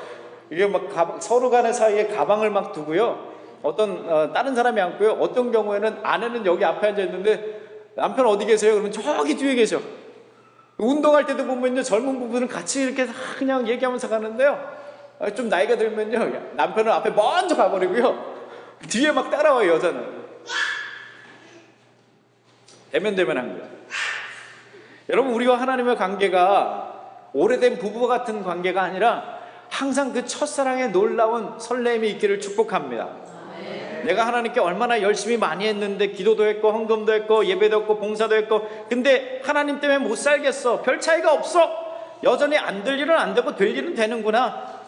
이게 막 서로 간의 사이에 가방을 막 두고요, 어떤 다른 사람이 앉고요, 어떤 경우에는 아내는 여기 앞에 앉아 있는데 남편 어디 계세요? 그러면 저기 뒤에 계셔. 운동할 때도 보면요, 젊은 부부는 같이 이렇게 그냥 얘기하면서 가는데요, 좀 나이가 들면요, 남편은 앞에 먼저 가버리고요, 뒤에 막 따라와요. 여자는 대면대면한 거예요. 여러분, 우리와 하나님의 관계가 오래된 부부와 같은 관계가 아니라 항상 그 첫사랑의 놀라운 설렘이 있기를 축복합니다. 내가 하나님께 얼마나 열심히 많이 했는데, 기도도 했고 헌금도 했고 예배도 했고 봉사도 했고, 근데 하나님 때문에 못 살겠어, 별 차이가 없어, 여전히 안 될 일은 안 되고 될 일은 되는구나,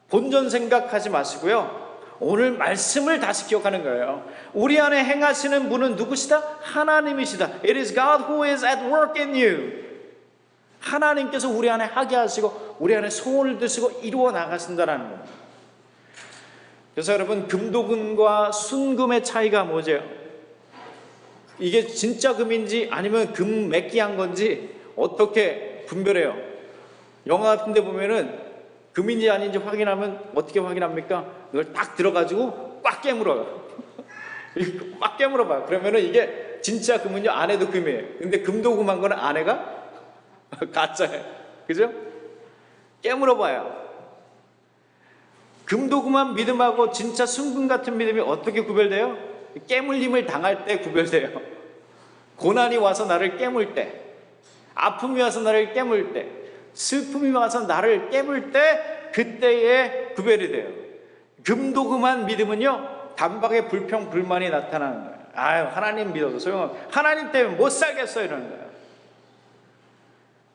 본전 생각하지 마시고요, 오늘 말씀을 다시 기억하는 거예요. 우리 안에 행하시는 분은 누구시다? 하나님이시다. It is God who is at work in you. 하나님께서 우리 안에 하게 하시고 우리 안에 소원을 드시고 이루어 나가신다는 겁니다. 그래서 여러분, 금도금과 순금의 차이가 뭐죠? 이게 진짜 금인지 아니면 금 맺기한 건지 어떻게 분별해요? 영화 같은 데 보면은 금인지 아닌지 확인하면 어떻게 확인합니까? 이걸 딱 들어가지고 꽉 깨물어요. 꽉 깨물어봐요. 그러면은 이게 진짜 금은요, 안에도 금이에요. 근데 금도금한 거는 안에가 가짜예요. 그죠? 깨물어봐요. 금도금한 믿음하고 진짜 순금 같은 믿음이 어떻게 구별돼요? 깨물림을 당할 때 구별돼요. 고난이 와서 나를 깨물 때, 아픔이 와서 나를 깨물 때, 슬픔이 와서 나를 깨물 때, 그때에 구별이 돼요. 금도금한 믿음은요, 단박에 불평 불만이 나타나는 거예요. 아유, 하나님 믿어도 소용없어, 하나님 때문에 못 살겠어, 이러는 거예요.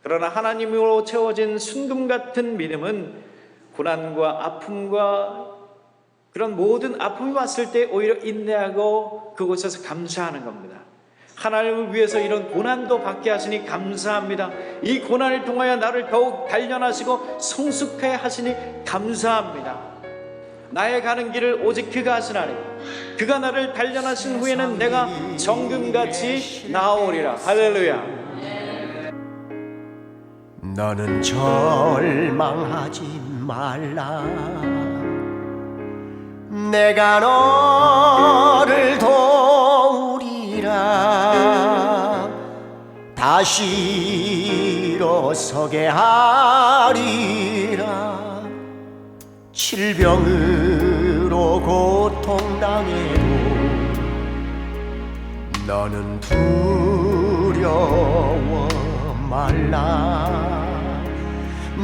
그러나 하나님으로 채워진 순금 같은 믿음은 고난과 아픔과 그런 모든 아픔이 왔을 때 오히려 인내하고 그곳에서 감사하는 겁니다. 하나님을 위해서 이런 고난도 받게 하시니 감사합니다. 이 고난을 통하여 나를 더욱 단련하시고 성숙해 하시니 감사합니다. 나의 가는 길을 오직 그가 하시나니 그가 나를 단련하신 후에는 내가 정금같이 나아오리라. 할렐루야. 너는 절망하지 말라. 내가 너를 도우리라. 다시 일어서게 하리라. 질병으로 고통당해도 너는 두려워 말라.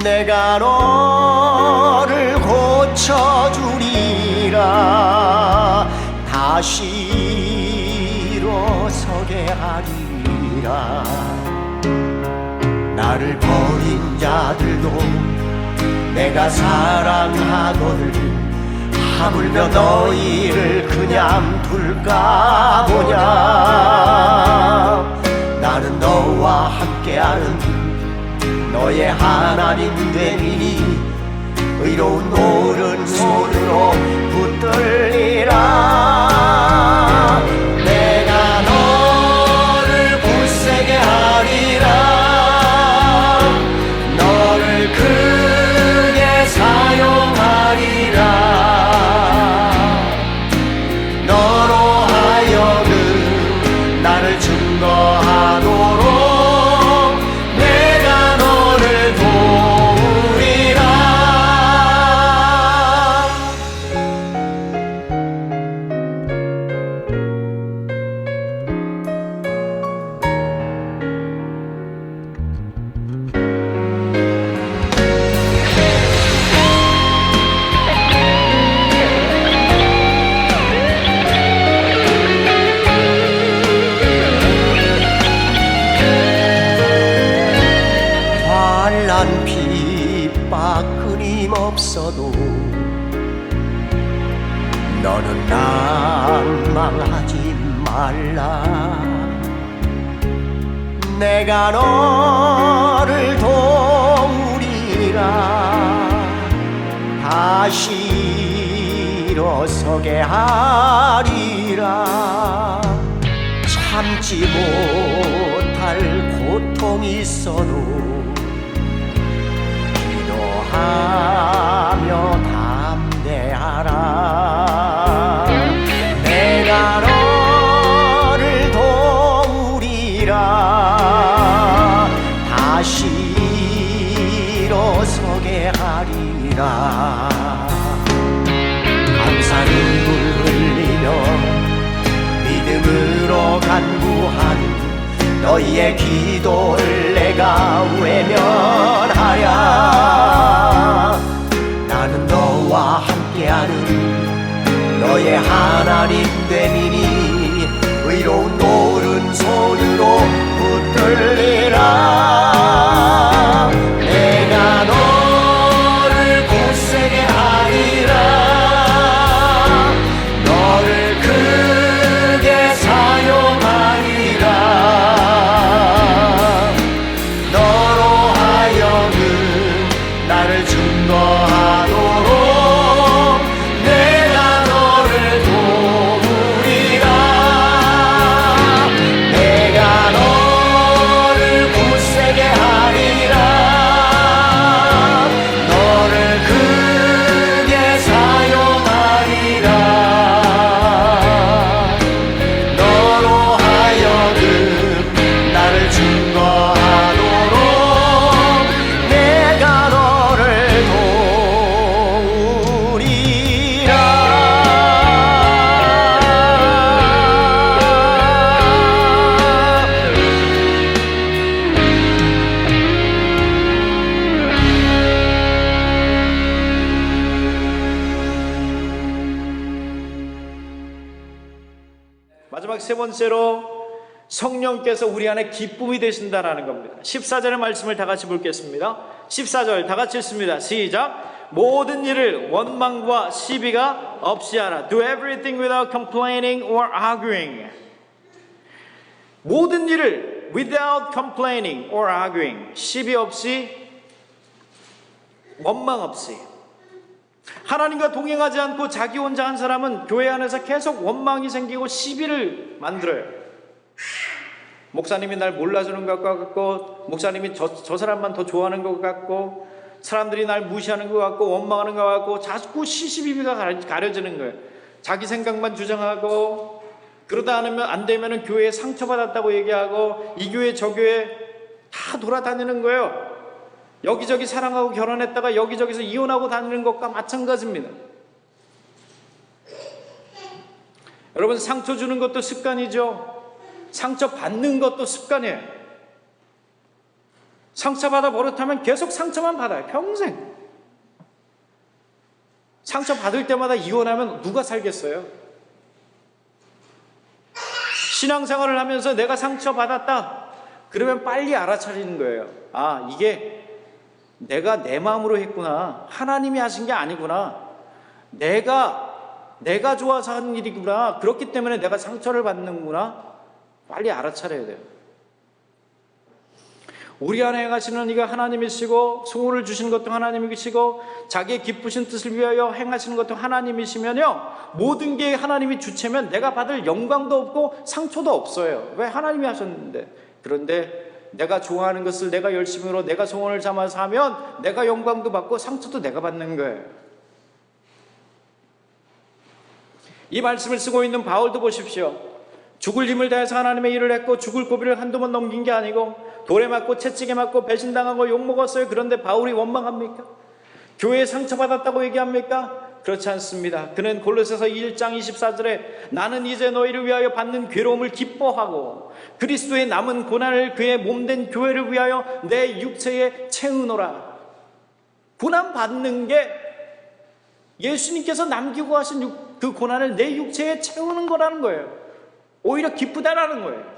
내가 너를 고쳐주리라. 다시 일어서게 하리라. 나를 버린 자들도 내가 사랑하거늘 하물며 너희를 그냥 둘까 보냐. 나는 너와 함께하는 너의 하나님 되리니 의로운 오른손으로 붙들리라. 내가 너를 굳세게 하리라. 너를 크게 사용하리라. 너로 하여금 나를 증거하도록 핍박 끊임없어도 너는 낭망하지 말라. 내가 너를 도우리라. 다시 일어서게 하리라. 참지 못할 고통이 있어도 하며 담대하라. 내가 너를 도우리라. 다시 일어서게 하리라. 감사 눈물 흘리며 믿음으로 간구한 너희의 기도를 내가 외면하랴. 나는 너와 함께하는 너의 하나님 되리니 의로운 오른손으로 붙들리라. 내가 너를 굳세게 하리라. 너를 크게 사용하리라. 너로 하여금 나를 증거하도록 내가 너를 도우리라. 내가 너를 굳세게 하리라. 너를 크게 사용하리라. 너로 하여금 나를 증거하도록 내가 너를 도우리라. 마지막 세 번째로 성령께서 우리 안에 기쁨이 되신다라는 겁니다. 14절의 말씀을 다 같이 읽겠습니다. 14절 다 같이 읽습니다. 시작. 모든 일을 원망과 시비가 없이 하라. Do everything without complaining or arguing. 모든 일을 without complaining or arguing. 시비 없이, 원망 없이. 하나님과 동행하지 않고 자기 혼자 한 사람은 교회 안에서 계속 원망이 생기고 시비를 만들어요. 목사님이 날 몰라주는 것 같고, 목사님이 저 사람만 더 좋아하는 것 같고, 사람들이 날 무시하는 것 같고, 원망하는 것 같고, 자꾸 시시비비가 가려지는 거예요. 자기 생각만 주장하고, 그러다 안 되면 교회에 상처받았다고 얘기하고, 이 교회 저 교회 다 돌아다니는 거예요. 여기저기 사랑하고 결혼했다가 여기저기서 이혼하고 다니는 것과 마찬가지입니다. 여러분, 상처 주는 것도 습관이죠. 상처 받는 것도 습관이에요. 상처받아 버릇하면 계속 상처만 받아요. 평생. 상처 받을 때마다 이혼하면 누가 살겠어요? 신앙생활을 하면서 내가 상처받았다 그러면 빨리 알아차리는 거예요. 아, 이게 내가 내 마음으로 했구나. 하나님이 하신 게 아니구나. 내가 좋아서 하는 일이구나. 그렇기 때문에 내가 상처를 받는구나. 빨리 알아차려야 돼요. 우리 안에 행하시는 이가 하나님이시고, 소원을 주시는 것도 하나님이시고, 자기의 기쁘신 뜻을 위하여 행하시는 것도 하나님이시면요, 모든 게 하나님이 주체면 내가 받을 영광도 없고 상처도 없어요. 왜? 하나님이 하셨는데. 그런데 내가 좋아하는 것을 내가 열심으로 내가 소원을 삼아서 하면 내가 영광도 받고 상처도 내가 받는 거예요. 이 말씀을 쓰고 있는 바울도 보십시오. 죽을 힘을 다해서 하나님의 일을 했고, 죽을 고비를 한두 번 넘긴 게 아니고, 돌에 맞고 채찍에 맞고 배신당하고 욕먹었어요. 그런데 바울이 원망합니까? 교회에 상처받았다고 얘기합니까? 그렇지 않습니다. 그는 골로새서 1장 24절에 나는 이제 너희를 위하여 받는 괴로움을 기뻐하고 그리스도의 남은 고난을 그의 몸된 교회를 위하여 내 육체에 채우노라. 고난 받는 게 예수님께서 남기고 하신 그 고난을 내 육체에 채우는 거라는 거예요. 오히려 기쁘다라는 거예요.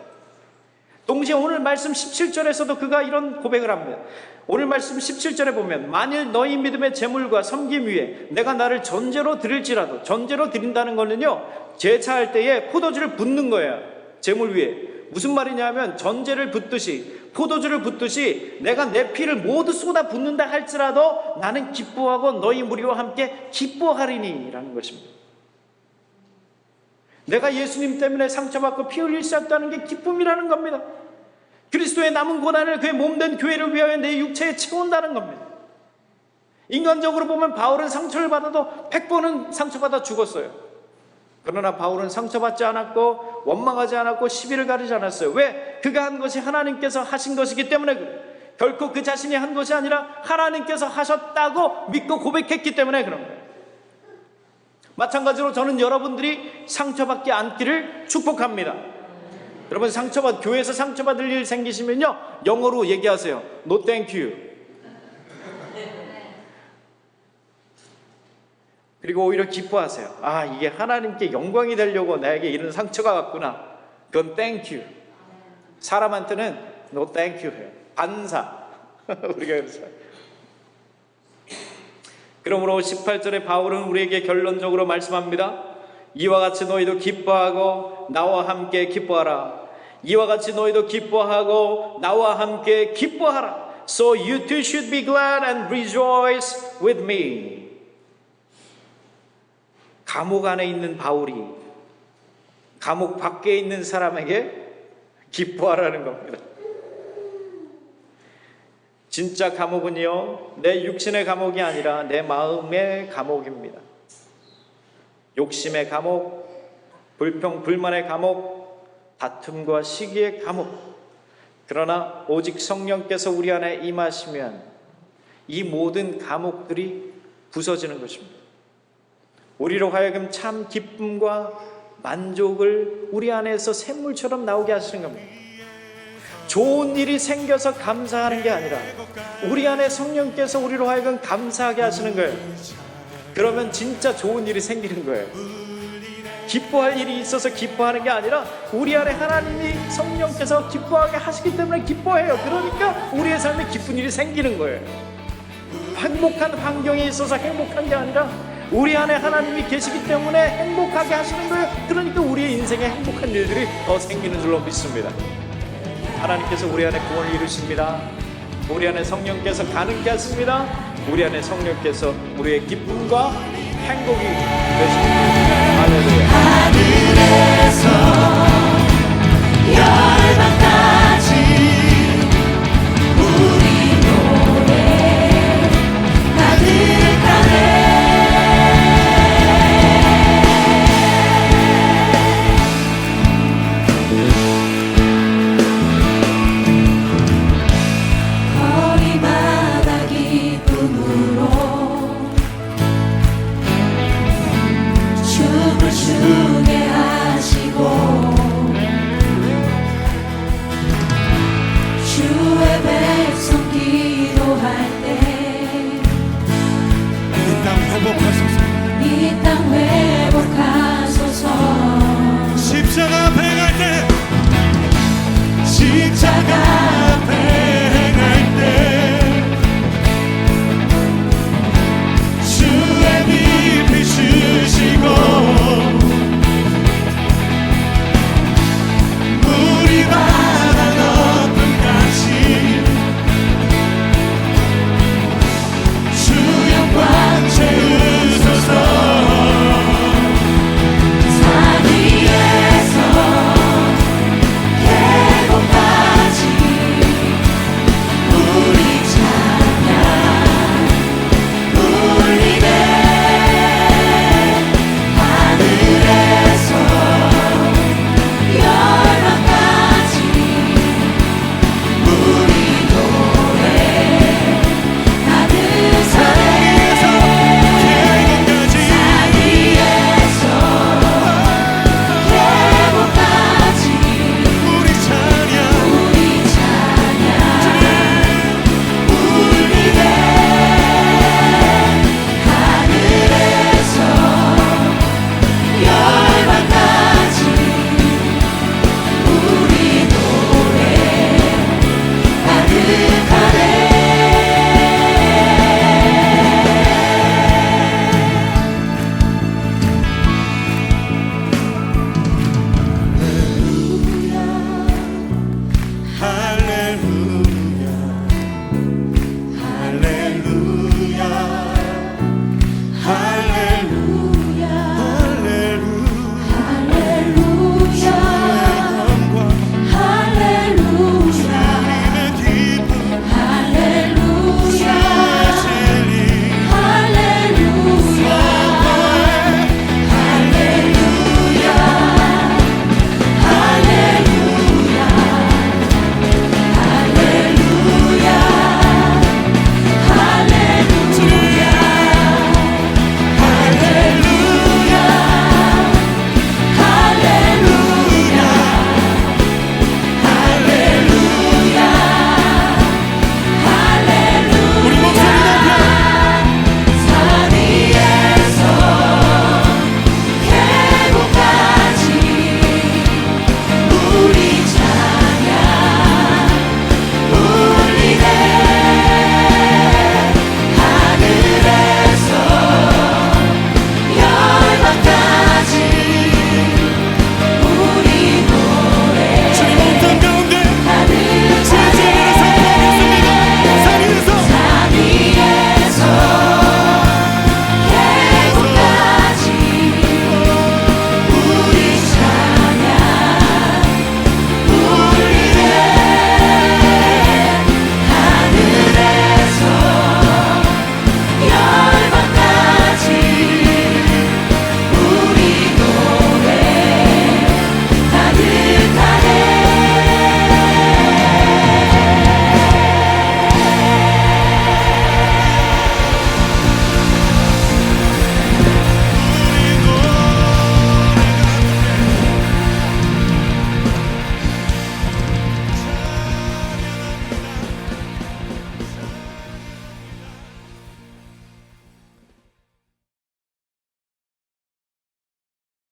동시에 오늘 말씀 17절에서도 그가 이런 고백을 합니다. 오늘 말씀 17절에 보면 만일 너희 믿음의 제물과 섬김 위에 내가 나를 전제로 드릴지라도, 전제로 드린다는 거는요, 제차할 때에 포도주를 붓는 거예요. 제물 위에. 무슨 말이냐면 전제를 붓듯이, 포도주를 붓듯이 내가 내 피를 모두 쏟아 붓는다 할지라도 나는 기뻐하고 너희 무리와 함께 기뻐하리니 라는 것입니다. 내가 예수님 때문에 상처받고 피 흘릴 수 없다는 게 기쁨이라는 겁니다. 그리스도의 남은 고난을 그의 몸된 교회를 위하여 내 육체에 채운다는 겁니다. 인간적으로 보면 바울은 상처를 받아도 100번은 상처받아 죽었어요. 그러나 바울은 상처받지 않았고 원망하지 않았고 시비를 가리지 않았어요. 왜? 그가 한 것이 하나님께서 하신 것이기 때문에 그래요. 결코 그 자신이 한 것이 아니라 하나님께서 하셨다고 믿고 고백했기 때문에 그런 거예요. 마찬가지로 저는 여러분들이 상처받지 않기를 축복합니다. 여러분 교회에서 상처받을 일 생기시면요, 영어로 얘기하세요. No thank you. 그리고 오히려 기뻐하세요. 아, 이게 하나님께 영광이 되려고 나에게 이런 상처가 왔구나. 그건 thank you. 사람한테는 no thank you 해요. 반사. 우리가 그래서. 그러므로 18절에 바울은 우리에게 결론적으로 말씀합니다. 이와 같이 너희도 기뻐하고 나와 함께 기뻐하라. 이와 같이 너희도 기뻐하고 나와 함께 기뻐하라. So you too should be glad and rejoice with me. 감옥 안에 있는 바울이 감옥 밖에 있는 사람에게 기뻐하라는 겁니다. 진짜 감옥은요, 내 육신의 감옥이 아니라 내 마음의 감옥입니다. 욕심의 감옥, 불평, 불만의 감옥, 다툼과 시기의 감옥. 그러나 오직 성령께서 우리 안에 임하시면 이 모든 감옥들이 부서지는 것입니다. 우리로 하여금 참 기쁨과 만족을 우리 안에서 샘물처럼 나오게 하시는 겁니다. 좋은 일이 생겨서 감사하는 게 아니라 우리 안에 성령께서 우리로 하여금 감사하게 하시는 거예요. 그러면 진짜 좋은 일이 생기는 거예요. 기뻐할 일이 있어서 기뻐하는 게 아니라 우리 안에 하나님이 성령께서 기뻐하게 하시기 때문에 기뻐해요. 그러니까 우리의 삶에 기쁜 일이 생기는 거예요. 행복한 환경이 있어서 행복한 게 아니라 우리 안에 하나님이 계시기 때문에 행복하게 하시는 거예요. 그러니까 우리의 인생에 행복한 일들이 더 생기는 줄로 믿습니다. 하나님께서 우리 안에 구원을 이루십니다. 우리 안에 성령께서 가능케 하십니다. 우리 안에 성령께서 우리의 기쁨과 행복이 되십니다. 할렐루야. 하늘에서 열방까지 우리 노래 가득하네. 거리마다 기쁨으로 춤을 추게 하시고 주의 백성 기도할 때 이 땅 회복하소서. 이 땅 회복하소서. 십자가 앞에 갈 때 십자가